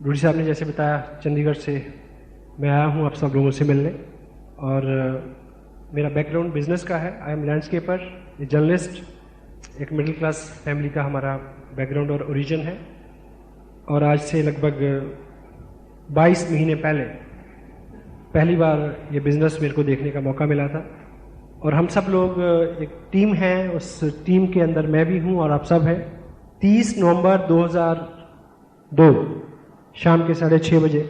रूडी साहब ने जैसे बताया, चंडीगढ़ से मैं आया हूँ आप सब लोगों से मिलने, और मेरा बैकग्राउंड बिजनेस का है। I am landscaper, a journalist, एक मिडिल क्लास फैमिली का हमारा बैकग्राउंड और ओरिजिन है। और आज से लगभग 22 महीने पहले पहली बार ये बिज़नेस मेरे को देखने का मौका मिला था। और हम सब लोग एक टीम है, उस टीम के अंदर मैं भी हूँ और आप सब हैं। 30 नवंबर 2002 शाम के 6:30 बजे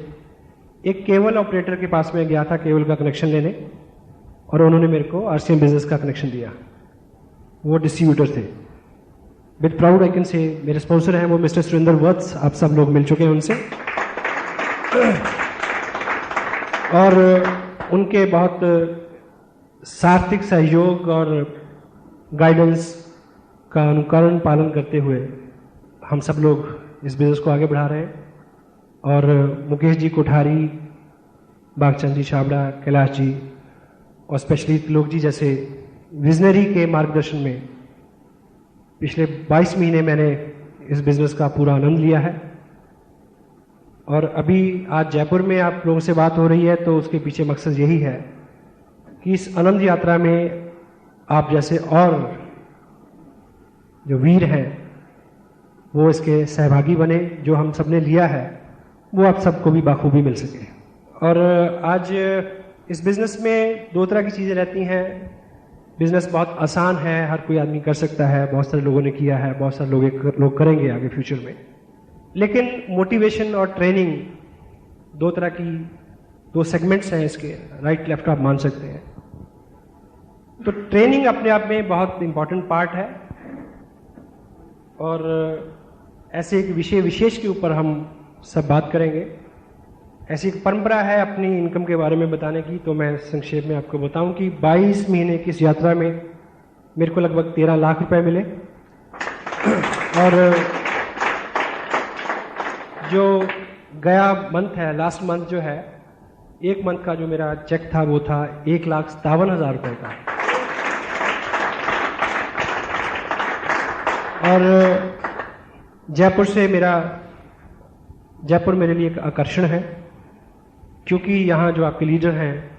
एक केबल ऑपरेटर के पास में गया था केबल का कनेक्शन लेने, और उन्होंने मेरे को आरसीएम बिजनेस का कनेक्शन दिया। वो डिस्ट्रीब्यूटर थे। With proud I can say मेरे स्पॉन्सर हैं वो मिस्टर सुरेंद्र वत्स, आप सब लोग मिल चुके हैं उनसे। और उनके बहुत सार्थक सहयोग और गाइडेंस का अनुकरण पालन करते हुए हम सब लोग इस बिज़नेस को आगे बढ़ा रहे हैं। और मुकेश जी कोठारी, बागचंद जी छाबड़ा, कैलाश जी और स्पेशली त्रिलोक जी जैसे विजनरी के मार्गदर्शन में पिछले 22 महीने मैंने इस बिज़नेस का पूरा आनंद लिया है। और अभी आज जयपुर में आप लोगों से बात हो रही है तो उसके पीछे मकसद यही है कि इस आनंद यात्रा में आप जैसे और जो वीर हैं वो इसके सहभागी बने। जो हम सब ने लिया है वो आप सबको भी बाखूबी मिल सके। और आज इस बिज़नेस में दो तरह की चीज़ें रहती हैं। बिज़नेस बहुत आसान है, हर कोई आदमी कर सकता है, बहुत सारे लोगों ने किया है, बहुत सारे लोग करेंगे आगे फ्यूचर में। लेकिन मोटिवेशन और ट्रेनिंग दो तरह की, दो सेगमेंट्स हैं इसके, राइट लेफ्ट आप मान सकते हैं। तो ट्रेनिंग अपने आप में बहुत इंपॉर्टेंट पार्ट है। और ऐसे एक विषय विशेष के ऊपर हम सब बात करेंगे। ऐसी एक परंपरा है अपनी इनकम के बारे में बताने की, तो मैं संक्षेप में आपको बताऊं कि 22 महीने की इस यात्रा में मेरे को लगभग 13 लाख रुपए मिले। और जो गया मंथ है, लास्ट मंथ जो है, एक मंथ का जो मेरा चेक था वो था 1,57,000 रुपए का। और जयपुर मेरे लिए एक आकर्षण है, क्योंकि यहाँ जो आपके लीडर हैं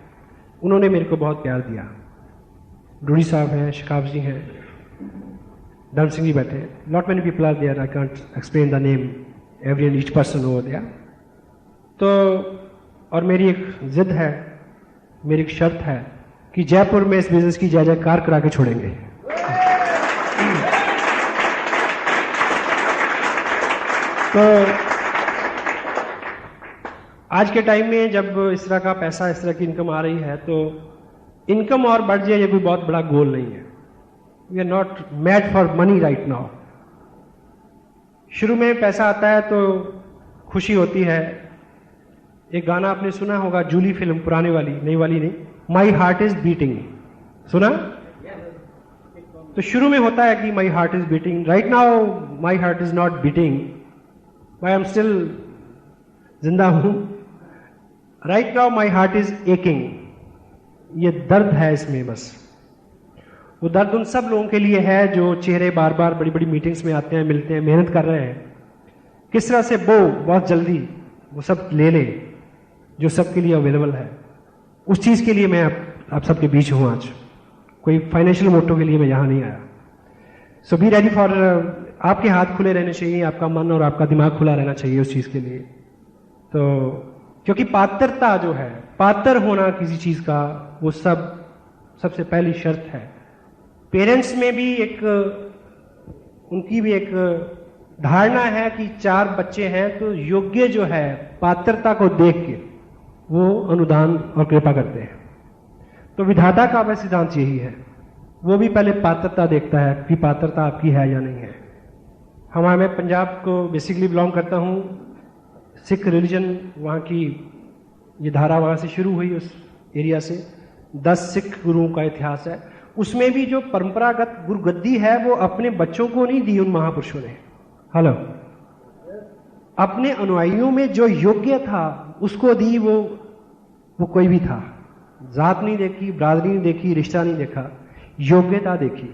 उन्होंने मेरे को बहुत प्यार दिया। रूडी साहब हैं, शिकाब जी हैं, धर्म सिंह जी बैठे हैं, not many people are there, I can't explain the name every and each person over there. तो और मेरी एक जिद है, मेरी एक शर्त है कि जयपुर में इस बिजनेस की जय जयकार करा के छोड़ेंगे। तो आज के टाइम में जब इस तरह का पैसा, इस तरह की इनकम आ रही है, तो इनकम और बढ़ जाए ये कोई बहुत बड़ा गोल नहीं है। We are not mad for money right now. शुरू में पैसा आता है तो खुशी होती है। एक गाना आपने सुना होगा, जूली फिल्म, पुराने वाली, नई वाली नहीं, माई हार्ट इज बीटिंग, सुना? तो शुरू में होता है कि my heart is beating. Right now my heart is not beating, I am still जिंदा हूं। Right now my heart is aching. ये दर्द है इसमें, बस वो दर्द उन सब लोगों के लिए है जो चेहरे बार बार बड़ी बड़ी मीटिंग्स में आते हैं, मिलते हैं, मेहनत कर रहे हैं, किस तरह से वो बहुत जल्दी वो सब ले ले जो सबके लिए अवेलेबल है। उस चीज के लिए मैं आप सबके बीच हूं आज। कोई फाइनेंशियल मोटो के लिए मैं यहां नहीं आया। सो बी रेडी फॉर, आपके हाथ खुले रहने चाहिए, आपका मन और आपका दिमाग खुला रहना चाहिए उस चीज के लिए। तो क्योंकि पात्रता जो है, पात्र होना किसी चीज का, वो सबसे पहली शर्त है। पेरेंट्स में भी उनकी भी एक धारणा है कि 4 बच्चे हैं तो योग्य जो है, पात्रता को देख के वो अनुदान और कृपा करते हैं। तो विधाता का वह सिद्धांत यही है, वो भी पहले पात्रता देखता है कि पात्रता आपकी है या नहीं है। मैं पंजाब को बेसिकली बिलोंग करता हूँ। सिख रिलीजन, वहाँ की ये धारा वहाँ से शुरू हुई, उस एरिया से 10 सिख गुरुओं का इतिहास है। उसमें भी जो परंपरागत गुरुगद्दी है वो अपने बच्चों को नहीं दी उन महापुरुषों ने, हेलो, अपने अनुयायियों में जो योग्य था उसको दी। वो कोई भी था, जात नहीं देखी, बरादरी नहीं देखी, रिश्ता नहीं देखा, योग्यता देखी।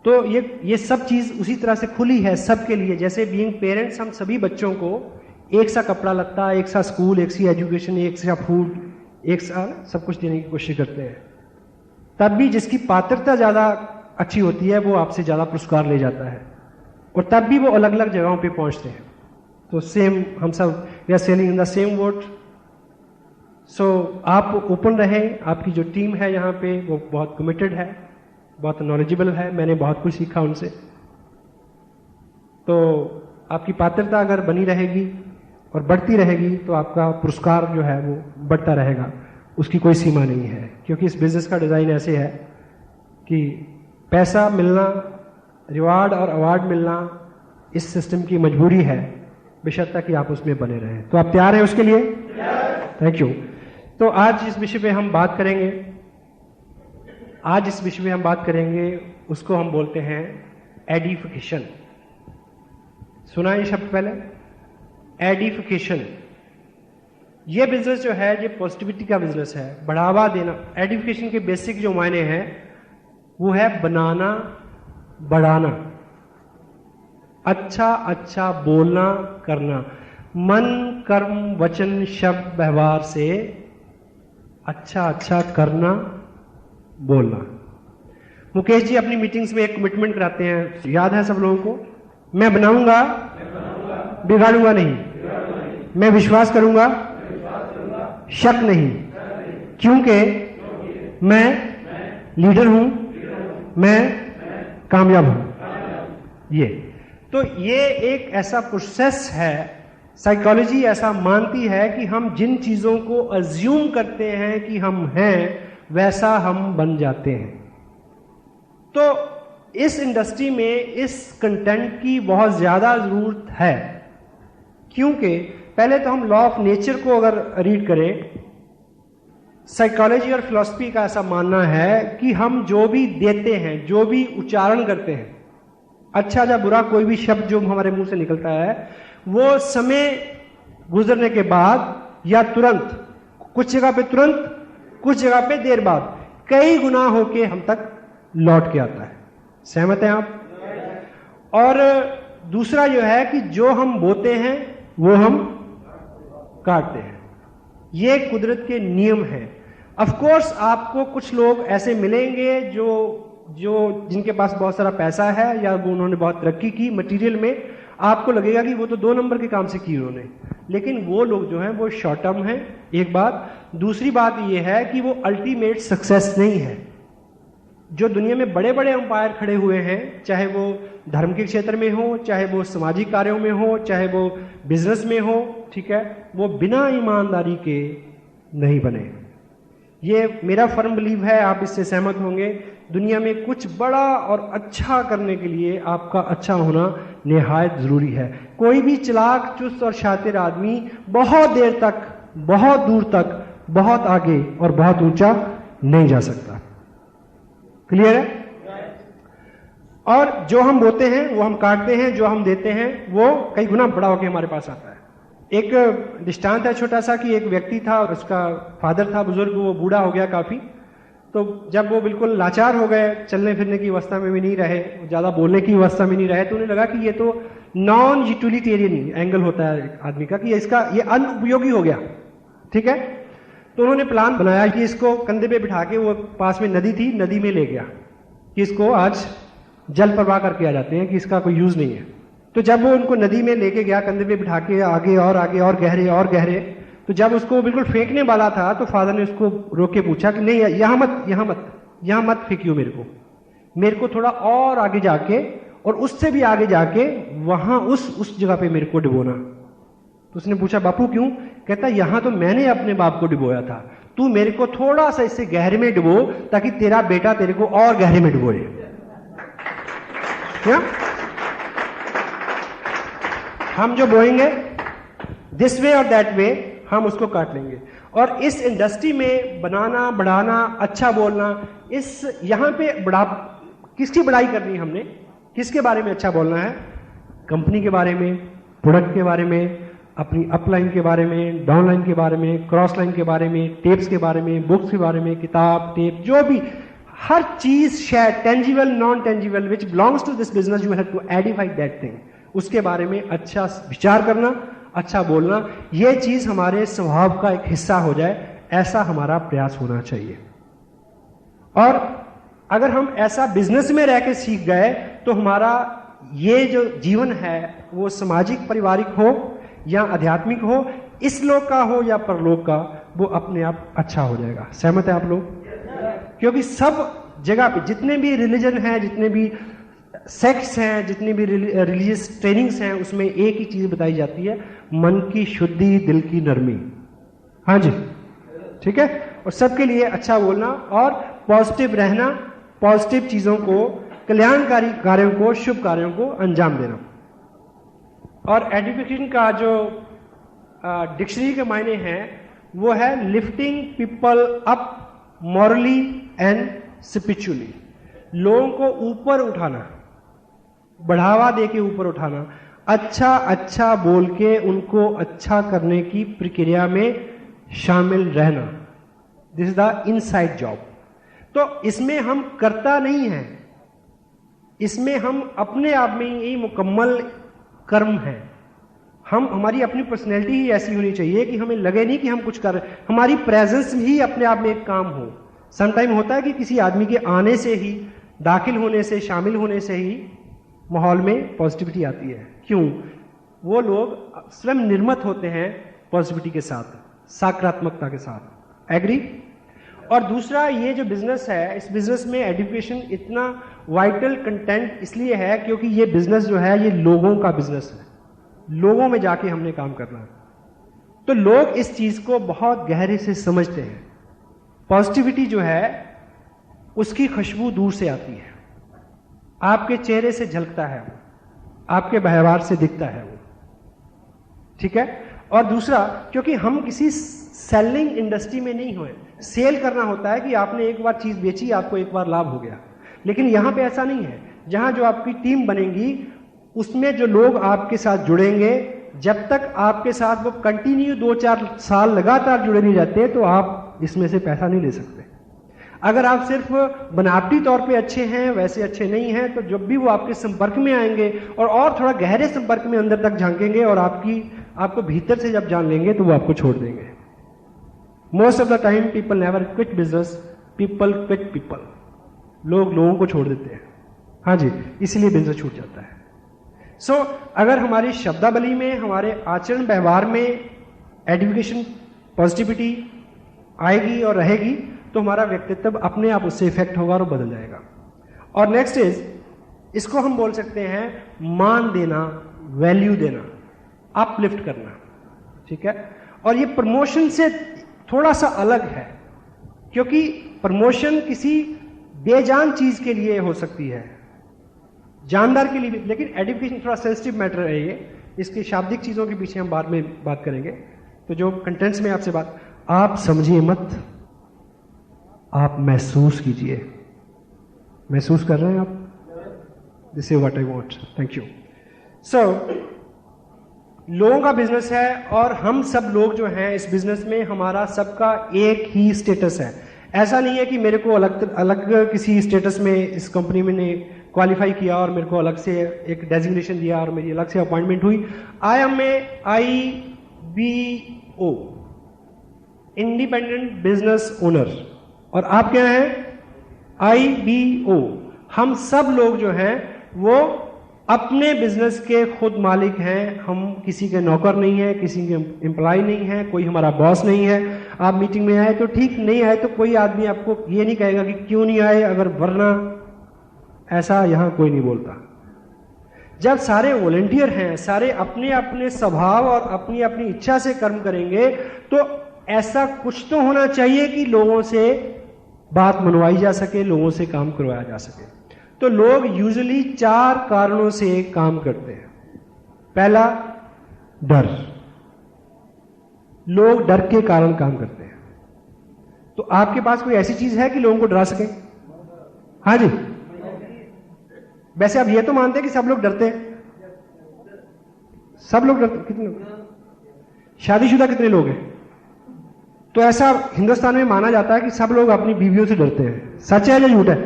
तो ये सब चीज उसी तरह से खुली है सबके लिए। जैसे बीइंग पेरेंट्स हम सभी बच्चों को एक सा कपड़ा लत्ता, एक सा स्कूल, एक सी एजुकेशन, एक सा फूड, एक सा सब कुछ देने की कोशिश करते हैं। तब भी जिसकी पात्रता ज़्यादा अच्छी होती है वो आपसे ज़्यादा पुरस्कार ले जाता है, और तब भी वो अलग अलग जगहों पे पहुंचते हैं। तो सेम हम सब we are sailing in the same boat. So आप ओपन रहें, आपकी जो टीम है यहाँ पे वो बहुत कमिटेड है, बहुत नॉलेजेबल है, मैंने बहुत कुछ सीखा उनसे। तो आपकी पात्रता अगर बनी रहेगी और बढ़ती रहेगी तो आपका पुरस्कार जो है वो बढ़ता रहेगा, उसकी कोई सीमा नहीं है। क्योंकि इस बिजनेस का डिज़ाइन ऐसे है कि पैसा मिलना, रिवार्ड और अवार्ड मिलना इस सिस्टम की मजबूरी है, बशर्ते कि आप उसमें बने रहें। तो आप तैयार हैं उसके लिए? Thank you. तो आज जिस विषय पे हम बात करेंगे, उसको हम बोलते हैं एडिफिकेशन। सुना ये शब्द पहले? एडिफिकेशन। ये बिजनेस जो है ये पॉजिटिविटी का बिजनेस है, बढ़ावा देना। एडिफिकेशन के बेसिक जो मायने हैं वो है बनाना, बढ़ाना, अच्छा अच्छा बोलना, करना, मन कर्म वचन शब्द व्यवहार से अच्छा अच्छा करना, बोलना। मुकेश जी अपनी मीटिंग्स में एक कमिटमेंट कराते हैं, याद है सब लोगों को? मैं बनाऊंगा, बिगाड़ूंगा नहीं, मैं विश्वास करूंगा, शक नहीं, क्योंकि मैं लीडर हूं, मैं कामयाब हूं। ये एक ऐसा प्रोसेस है, साइकोलॉजी ऐसा मानती है कि हम जिन चीजों को अज्यूम करते हैं कि हम हैं वैसा हम बन जाते हैं। तो इस इंडस्ट्री में इस कंटेंट की बहुत ज्यादा जरूरत है, क्योंकि पहले तो हम लॉ ऑफ नेचर को अगर रीड करें, साइकोलॉजी और फिलॉसफी का ऐसा मानना है कि हम जो भी देते हैं, जो भी उच्चारण करते हैं, अच्छा या बुरा कोई भी शब्द जो हमारे मुंह से निकलता है, वो समय गुजरने के बाद या तुरंत, कुछ जगह पे तुरंत, कुछ जगह पे देर बाद, कई गुना होके हम तक लौट के आता है। सहमत हैं आप? और दूसरा जो है कि जो हम बोते हैं वो हम काटते हैं। ये कुदरत के नियम हैं। ऑफ कोर्स आपको कुछ लोग ऐसे मिलेंगे जो जिनके पास बहुत सारा पैसा है या वो उन्होंने बहुत तरक्की की मटेरियल में, आपको लगेगा कि वो तो 2 नंबर के काम से की उन्होंने, लेकिन वो लोग जो हैं वो शॉर्ट टर्म हैं, एक बात। दूसरी बात ये है कि वो अल्टीमेट सक्सेस नहीं है। जो दुनिया में बड़े बड़े अंपायर खड़े हुए हैं, चाहे वो धर्म के क्षेत्र में हो, चाहे वो सामाजिक कार्यों में हो, चाहे वो बिजनेस में हो, ठीक है, वो बिना ईमानदारी के नहीं बने। ये मेरा फर्म बिलीव है, आप इससे सहमत होंगे। दुनिया में कुछ बड़ा और अच्छा करने के लिए आपका अच्छा होना निहायत जरूरी है। कोई भी चालाक, चुस्त और शातिर आदमी बहुत देर तक, बहुत दूर तक, बहुत आगे और बहुत ऊंचा नहीं जा सकता। क्लियर है? और जो हम बोते हैं वो हम काटते हैं, जो हम देते हैं वो कई गुना बड़ा होकर हमारे पास आता है। एक दृष्टांत है छोटा सा कि एक व्यक्ति था और उसका फादर था बुजुर्ग, वो बूढ़ा हो गया काफी। तो जब वो बिल्कुल लाचार हो गए, चलने फिरने की अवस्था में भी नहीं रहे, ज्यादा बोलने की अवस्था में नहीं रहे, तो उन्हें लगा कि ये तो नॉन यूटिलिटेरियन एंगल होता है आदमी का, कि ये अनुपयोगी हो गया। ठीक है, तो उन्होंने प्लान बनाया कि इसको कंधे पे बिठा के, वो पास में नदी थी, नदी में ले गया कि इसको आज जल प्रवाह करके आ जाते हैं कि इसका कोई यूज नहीं है। तो जब वो उनको नदी में लेके गया, कंधे पे बिठा के, आगे और गहरे और गहरे, तो जब उसको बिल्कुल फेंकने वाला था तो फादर ने उसको रोक के पूछा कि नहीं, यहां मत फेंकियो, मेरे को थोड़ा और आगे जाके और उससे भी आगे जाके वहां उस जगह पे मेरे को डुबोना। तो उसने पूछा बापू क्यों? कहता यहां तो मैंने अपने बाप को डुबोया था, तू मेरे को थोड़ा सा इससे गहरे में डुबो ताकि तेरा बेटा तेरे को और गहरे में डुबोए। क्या हम जो बोएंगे दिस वे और दैट वे, हम उसको काट लेंगे। और इस इंडस्ट्री में बनाना, बढ़ाना, अच्छा बोलना, इस यहां पे किसकी बड़ाई करनी है हमने? किसके बारे में अच्छा बोलना है? कंपनी के बारे में, प्रोडक्ट के बारे में, अपनी अपलाइन के बारे में, डाउनलाइन के बारे में, क्रॉस लाइन के बारे में, टेप्स के बारे में, बुक्स के बारे में, किताब, टेप, जो भी हर चीज, share, tangible, non tangible, which belongs to this business, you have to edify that thing. उसके बारे में अच्छा विचार करना, अच्छा बोलना, ये चीज हमारे स्वभाव का एक हिस्सा हो जाए, ऐसा हमारा प्रयास होना चाहिए। और अगर हम ऐसा बिजनेस में रह के सीख गए तो हमारा ये जो जीवन है वो सामाजिक पारिवारिक हो या आध्यात्मिक हो, इस लोक का हो या परलोक का, वो अपने आप अच्छा हो जाएगा। सहमत है आप लोग? क्योंकि सब जगह पे जितने भी रिलीजन हैं, जितने भी सेक्ट्स हैं, जितनी भी रिलीजियस ट्रेनिंग्स हैं, उसमें एक ही चीज बताई जाती है, मन की शुद्धि, दिल की नरमी। हाँ जी, ठीक है। और सबके लिए अच्छा बोलना और पॉजिटिव रहना, पॉजिटिव चीजों को, कल्याणकारी कार्यों को, शुभ कार्यों को अंजाम देना। और एजुकेशन का जो डिक्शनरी के मायने हैं वो है lifting people up morally and spiritually. लोगों को ऊपर उठाना, बढ़ावा दे के ऊपर उठाना, अच्छा अच्छा बोल के उनको अच्छा करने की प्रक्रिया में शामिल रहना। This is the inside job. तो इसमें हम करता नहीं है, इसमें हम अपने आप में ही मुकम्मल कर्म है। हमारी अपनी पर्सनैलिटी ही ऐसी होनी चाहिए कि हमें लगे नहीं कि हम कुछ कर रहे हैं, हमारी प्रेजेंस ही अपने आप में एक काम हो। समटाइम होता है कि किसी आदमी के आने से ही, दाखिल होने से, शामिल होने से ही माहौल में पॉजिटिविटी आती है। क्यों? वो लोग स्वयं निर्मित होते हैं पॉजिटिविटी के साथ, सकारात्मकता के साथ। एग्री? और दूसरा, ये जो बिजनेस है, इस बिजनेस में एजुकेशन इतना वाइटल कंटेंट इसलिए है क्योंकि ये बिजनेस जो है ये लोगों का बिजनेस है, लोगों में जाके हमने काम करना है। तो लोग इस चीज को बहुत गहरे से समझते हैं। पॉजिटिविटी जो है उसकी खुशबू दूर से आती है, आपके चेहरे से झलकता है, आपके व्यवहार से दिखता है वो, ठीक है। और दूसरा, क्योंकि हम किसी सेलिंग इंडस्ट्री में नहीं हुए, सेल करना होता है कि आपने एक बार चीज बेची, आपको एक बार लाभ हो गया। लेकिन यहां पे ऐसा नहीं है। जहां जो आपकी टीम बनेगी उसमें जो लोग आपके साथ जुड़ेंगे, जब तक आपके साथ वो कंटिन्यू 2-4 साल लगातार जुड़े नहीं रहते तो आप इसमें से पैसा नहीं ले सकते। अगर आप सिर्फ बनावटी तौर पे अच्छे हैं, वैसे अच्छे नहीं हैं, तो जब भी वो आपके संपर्क में आएंगे और थोड़ा गहरे संपर्क में अंदर तक झांकेंगे और आपको भीतर से जब जान लेंगे तो वो आपको छोड़ देंगे। Most of the time people never quit business, people quit people. लोग लोगों को छोड़ देते हैं। हाँ जी, इसलिए बिजनेस छूट जाता है। सो अगर हमारी शब्दावली में, हमारे आचरण व्यवहार में एजुकेशन, पॉजिटिविटी आएगी और रहेगी तो हमारा व्यक्तित्व अपने आप उससे इफेक्ट होगा और बदल जाएगा। और नेक्स्ट इज, इसको हम बोल सकते हैं मान देना, वैल्यू देना, अपलिफ्ट करना, ठीक है। और ये प्रमोशन से थोड़ा सा अलग है, क्योंकि प्रमोशन किसी बेजान चीज के लिए हो सकती है, जानदार के लिए भी। लेकिन एजुकेशन थोड़ा सेंसिटिव मैटर है ये, इसकी शाब्दिक चीजों के पीछे हम बाद में बात करेंगे। तो जो कंटेंट्स में आपसे बात, आप समझिए मत, आप महसूस कीजिए। महसूस कर रहे हैं आप? This is what I want. Thank you. So लोगों का बिजनेस है और हम सब लोग जो हैं इस बिजनेस में, हमारा सबका एक ही स्टेटस है। ऐसा नहीं है कि मेरे को अलग किसी स्टेटस में इस कंपनी में ने क्वालिफाई किया और मेरे को अलग से एक डेजिग्नेशन दिया और मेरी अलग से अपॉइंटमेंट हुई। I am a IBO, independent business owner, और आप क्या हैं? IBO। हम सब लोग जो हैं वो अपने बिजनेस के खुद मालिक हैं। हम किसी के नौकर नहीं हैं, किसी के एम्प्लॉय नहीं हैं, कोई हमारा बॉस नहीं है। आप मीटिंग में आए तो ठीक, नहीं आए तो कोई आदमी आपको ये नहीं कहेगा कि क्यों नहीं आए, अगर वरना, ऐसा यहां कोई नहीं बोलता। जब सारे वॉलंटियर हैं, सारे अपने अपने स्वभाव और अपनी अपनी इच्छा से कर्म करेंगे, तो ऐसा कुछ तो होना चाहिए कि लोगों से बात मनवाई जा सके, लोगों से काम करवाया जा सके। तो लोग यूजुअली 4 कारणों से काम करते हैं। पहला, डर। लोग डर के कारण काम करते हैं। तो आपके पास कोई ऐसी चीज है कि लोगों को डरा सके? हाँ जी। वैसे आप ये तो मानते हैं कि सब लोग डरते हैं? सब लोग डरते? कितने लोग? शादीशुदा कितने लोग हैं? तो ऐसा हिंदुस्तान में माना जाता है कि सब लोग अपनी बीवियों से डरते हैं। सच है या झूठ है?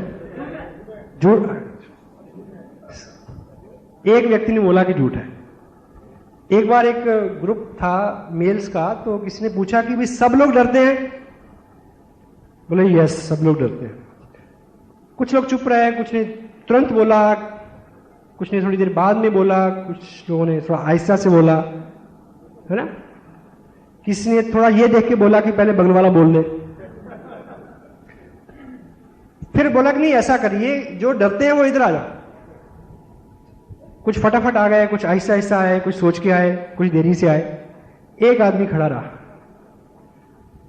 झूठ। एक व्यक्ति ने बोला कि झूठ है। एक बार एक ग्रुप था मेल्स का, तो किसी ने पूछा कि भाई सब लोग डरते हैं? बोले यस, सब लोग डरते हैं। कुछ लोग चुप रहे, कुछ ने तुरंत बोला, कुछ ने थोड़ी देर बाद में बोला, कुछ लोगों ने थोड़ा आहिस्ता से बोला, है ना। किसी ने थोड़ा ये देख के बोला कि पहले बगल वाला बोल ले, फिर बोला कि नहीं ऐसा करिए, जो डरते हैं वो इधर आ जाओ। कुछ फटाफट आ गए, कुछ आहिस्ता आहिस्ता आए, कुछ सोच के आए, कुछ देरी से आए। एक आदमी खड़ा रहा।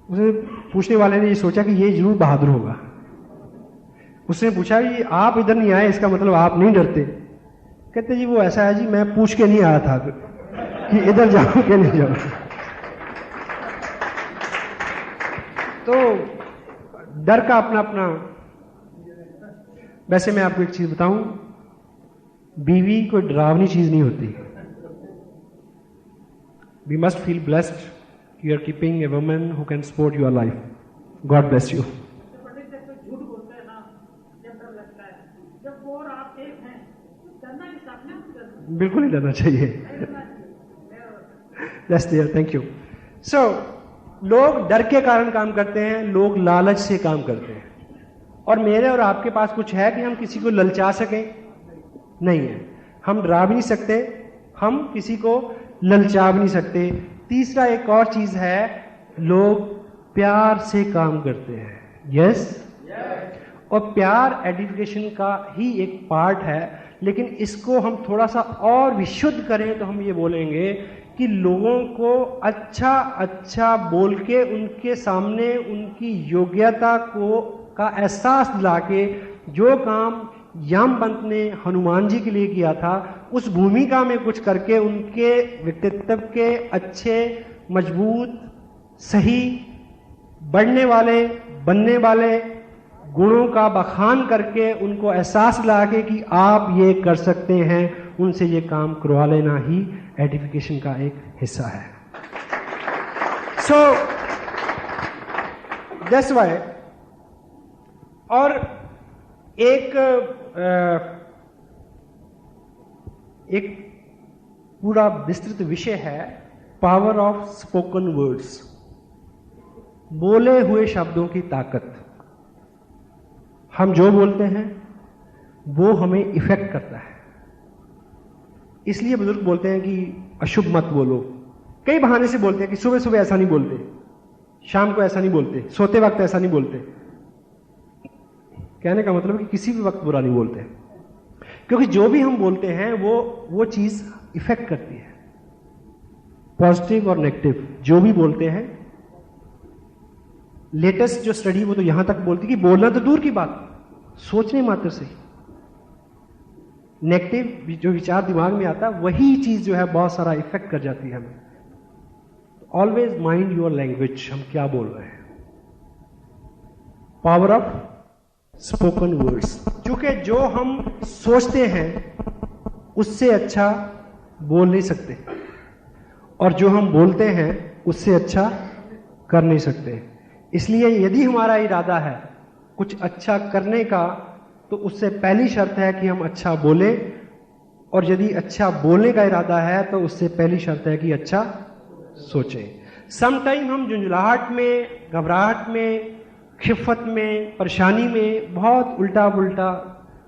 उसे पूछने वाले ने ये सोचा कि ये जरूर बहादुर होगा। उसने पूछा कि आप इधर नहीं आए, इसका मतलब आप नहीं डरते? कहते जी वो ऐसा है जी, मैं पूछ के नहीं आया था कि इधर जाओ कि नहीं जाओ। तो डर का अपना अपना। वैसे मैं आपको एक चीज बताऊं, बीवी कोई डरावनी चीज नहीं होती। We must feel blessed you are keeping a woman who can support your life. God bless you. बिल्कुल नहीं डरना चाहिए। Thank you. सो लोग डर के कारण काम करते हैं, लोग लालच से काम करते हैं। और मेरे और आपके पास कुछ है कि हम किसी को ललचा सकें? नहीं है। हम डरा भी नहीं सकते, हम किसी को ललचा भी नहीं सकते। तीसरा एक और चीज है, लोग प्यार से काम करते हैं। यस? और प्यार एडिफिकेशन का ही एक पार्ट है, लेकिन इसको हम थोड़ा सा और विशुद्ध करें तो हम ये बोलेंगे कि लोगों को अच्छा अच्छा बोल के उनके सामने उनकी योग्यता को का एहसास दिला के, जो काम यामवंत ने हनुमान जी के लिए किया था, उस भूमिका में कुछ करके उनके व्यक्तित्व के अच्छे, मजबूत, सही, बढ़ने वाले, बनने वाले गुणों का बखान करके उनको एहसास दिला के कि आप ये कर सकते हैं, उनसे ये काम करवा लेना ही एडिफिकेशन का एक हिस्सा है। So that's why. और एक पूरा विस्तृत विषय है पावर ऑफ स्पोकन वर्ड्स, बोले हुए शब्दों की ताकत। हम जो बोलते हैं वो हमें इफेक्ट करता है। इसलिए बुजुर्ग बोलते हैं कि अशुभ मत बोलो। कई बहाने से बोलते हैं कि सुबह सुबह ऐसा नहीं बोलते, शाम को ऐसा नहीं बोलते, सोते वक्त ऐसा नहीं बोलते। कहने का मतलब कि किसी भी वक्त बुरा नहीं बोलते, क्योंकि जो भी हम बोलते हैं वो चीज इफेक्ट करती है, पॉजिटिव और नेगेटिव जो भी बोलते हैं। लेटेस्ट जो स्टडी वो तो यहां तक बोलती कि बोलना तो दूर की बात, सोचने मात्र से नेगेटिव जो विचार दिमाग में आता है वही चीज जो है बहुत सारा इफेक्ट कर जाती है हमें। ऑलवेज माइंड योर लैंग्वेज, हम क्या बोल रहे हैं। पावर ऑफ स्पोकन वर्ड्स, क्योंकि जो हम सोचते हैं उससे अच्छा बोल नहीं सकते, और जो हम बोलते हैं उससे अच्छा कर नहीं सकते। इसलिए यदि हमारा इरादा है कुछ अच्छा करने का, तो उससे पहली शर्त है कि हम अच्छा बोलें, और यदि अच्छा बोलने का इरादा है तो उससे पहली शर्त है कि अच्छा सोचें। समटाइम हम झुंझलाहट में, घबराहट में, खिफत में, परेशानी में बहुत उल्टा पुल्टा।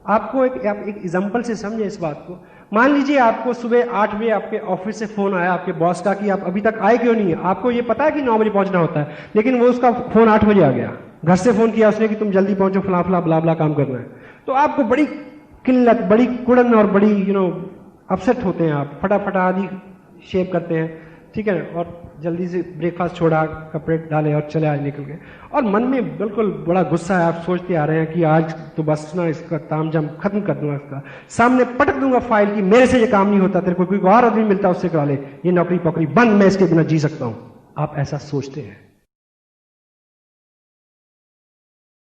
आपको एक एग्जांपल से समझे इस बात को। मान लीजिए आपको सुबह 8 बजे आपके ऑफिस से फोन आया आपके बॉस का कि आप अभी तक आए क्यों नहीं है। आपको ये पता है कि 9 बजे पहुंचना होता है, लेकिन वो उसका फोन 8 बजे आ गया। घर से फोन किया उसने कि तुम जल्दी पहुंचो, फला फला ब्ला ब्ला काम करना है। तो आपको बड़ी किल्लत, बड़ी कुड़न और बड़ी अपसेट होते हैं। आप फटाफट आदि शेप करते हैं, ठीक है, और जल्दी से ब्रेकफास्ट छोड़ा, कपड़े डाले और चले आज निकल गए। और मन में बिल्कुल बड़ा गुस्सा है, आप सोचते आ रहे हैं कि आज तो बस ना इसका तामझाम खत्म कर दूंगा, इसका सामने पटक दूंगा फाइल की मेरे से ये काम नहीं होता, तेरे को कोई और आदमी मिलता उससे करा ले, ये नौकरी पकड़ी बंद, मैं इसके बिना जी सकता हूं। आप ऐसा सोचते हैं।